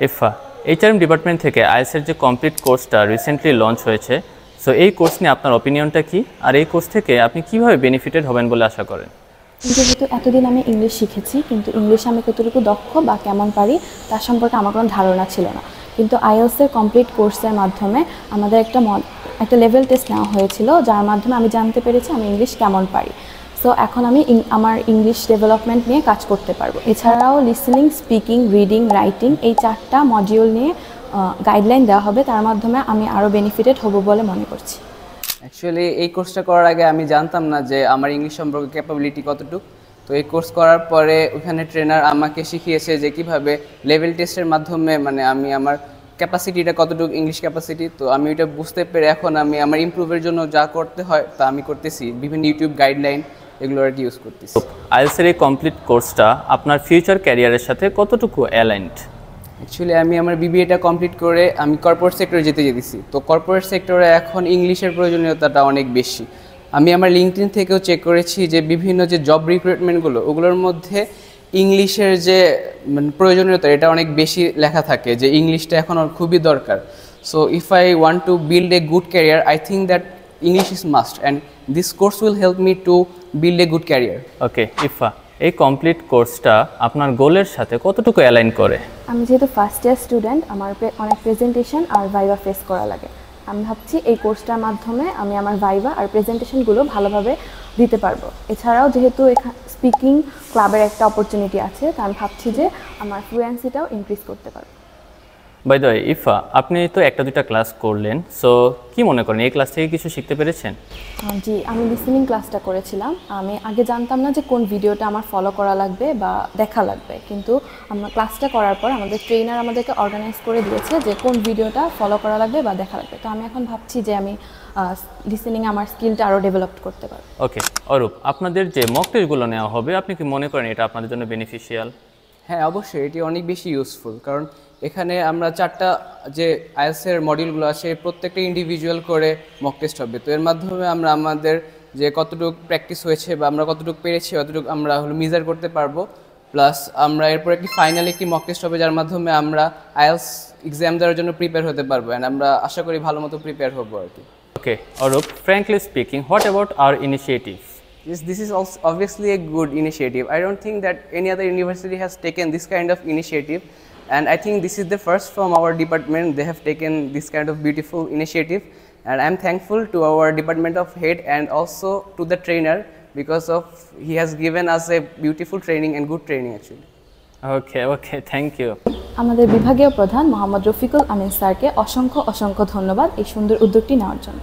Ifa, HRM department থেকে IELTS এর যে কমপ্লিট কোর্সটা রিসেন্টলি লঞ্চ হয়েছে, সো এই কোর্স নিয়ে আপনার অপিনিয়নটা কি, আর এই কোর্স থেকে আপনি কিভাবে বেনিফিটেড হবেন বলে আশা করেন? যেহেতু এতদিন আমি ইংলিশ শিখেছি, কিন্তু ইংলিশে আমি কতটুকু দক্ষ বা কেমন পারি তার সম্পর্কে আমার কোনো ধারণা ছিল না। কিন্তু আইএলটিএস কমপ্লিট কোর্সের মাধ্যমে আমাদের একটা লেভেল টেস্ট নেওয়া হয়েছিল, যার মাধ্যমে আমি জানতে পেরেছি আমি ইংলিশ কেমন পারি। সো এখন আমি আমার ইংলিশ ডেভেলপমেন্ট নিয়ে কাজ করতে পারবো। এছাড়াও লিসেনিং, স্পিকিং, রিডিং, রাইটিং এই 4টা মডিউল নিয়ে গাইডলাইন দেওয়া হবে, তার মাধ্যমে আমি আরও বেনিফিটেড হব বলে মনে করছি। অ্যাকচুয়ালি এই কোর্সটা করার আগে আমি জানতাম না যে আমার ইংলিশ সম্পর্কে ক্যাপাবিলিটি কতটুকু। তো এই কোর্স করার পরে ওখানে ট্রেনার আমাকে শিখিয়েছে যে কিভাবে লেভেল টেস্টের মাধ্যমে মানে আমি আমার ক্যাপাসিটিটা কতটুকু, ইংলিশ ক্যাপাসিটি। তো আমি ওইটা বুঝতে পেরে এখন আমি আমার ইমপ্রুভের জন্য যা করতে হয় তা আমি করতেছি, বিভিন্ন ইউটিউব গাইডলাইন এগুলো আর কি ইউজ করতেছি। আইএলটিএস এর এই কমপ্লিট কোর্সটা আপনার ফিউচার ক্যারিয়ারের সাথে কতটুকু অ্যালাইনড? অ্যাকচুয়ালি আমি আমার বিবিএটা কমপ্লিট করে আমি কর্পোরেট সেক্টরে যেতে যেতেছি। তো কর্পোরেট সেক্টরে এখন ইংলিশের প্রয়োজনীয়তাটা অনেক বেশি। আমি আমার লিঙ্কডইন থেকেও চেক করেছি যে বিভিন্ন যে জব রিক্রুটমেন্টগুলো ওগুলোর মধ্যে ইংলিশের যে প্রয়োজনীয়তা এটা অনেক বেশি লেখা থাকে, যে ইংলিশটা এখন খুবই দরকার। So if I want to build a good career, I think that English is must, and this course will help me to build a good career. Okay Ifa, এই কমপ্লিট কোর্সটা আপনার গোলের সাথে কতটুকু অ্যালাইন করে? আমি যেহেতু ফার্স্ট ইয়ার স্টুডেন্ট, আমার অনেক প্রেজেন্টেশন আর ভাইভা ফেস করা লাগে। আমি ভাবছি এই কোর্সটার মাধ্যমে আমি আমার ভাইভা আর প্রেজেন্টেশনগুলো ভালোভাবে দিতে পারবো। এছাড়াও যেহেতু স্পিকিং ক্লাবের একটা অপরচুনিটি আছে, তো আমি ভাবছি যে আমার ফ্লুয়েন্সিটাও ইনক্রিজ করতে পারবো। বাই দ্য ওয়ে ইফা, আপনি তো 1-2টা ক্লাস করলেন, সো কি মনে করেন এই ক্লাস থেকে কিছু শিখতে পেরেছেন? জি, আমি লিসেনিং ক্লাসটা করেছিলাম। আমি আগে জানতাম না যে কোন ভিডিওটা আমার ফলো করা লাগবে বা দেখা লাগবে, কিন্তু আমরা ক্লাসটা করার পর আমাদের ট্রেনার আমাদেরকে অর্গানাইজ করে দিয়েছে যে কোন ভিডিওটা ফলো করা লাগবে বা দেখা লাগবে। তো আমি এখন ভাবছি যে আমি লিসেনিং আমার স্কিলটা আরও ডেভেলপ করতে পারবো। ওকে অরূপ, আপনাদের যে মক টেস্টগুলো নেওয়া হবে, আপনি কি মনে করেন এটা আপনাদের জন্য বেনিফিশিয়াল? হ্যাঁ, অবশ্যই এটি অনেক বেশি ইউজফুল, কারণ এখানে আমরা 4টা যে আইএলটিএস মডিউলগুলো আছে প্রত্যেকটা ইন্ডিভিজুয়াল করে মক টেস্ট হবে। তো এর মাধ্যমে আমরা আমাদের যে কতটুকু প্র্যাকটিস হয়েছে বা আমরা কতটুকু পেরেছি অতটুকু আমরা মেজার করতে পারবো। প্লাস আমরা এরপর ফাইনালি একটি মক টেস্ট হবে, যার মাধ্যমে আমরা আইএলটিএস এক্সাম দেওয়ার জন্য প্রিপেয়ার হতে পারবো, অ্যান্ড আমরা আশা করি ভালো মতো প্রিপেয়ার হবো আর কি। ওকে Arup, frankly speaking, what about our initiative? Yes, this is also obviously a good initiative. I don't think that any other university has taken this kind of initiative, and I think this is the first from our department. They have taken this kind of beautiful initiative, and I'm thankful to our department of head and also to the trainer, because of he has given us a beautiful training and good training actually. Okay, thank you. আমাদের বিভাগীয় প্রধান মোহাম্মদ রফিকুল আমিন স্যারকে অসংখ্য ধন্যবাদ এই সুন্দর উদ্যোগটি নেওয়ার জন্য।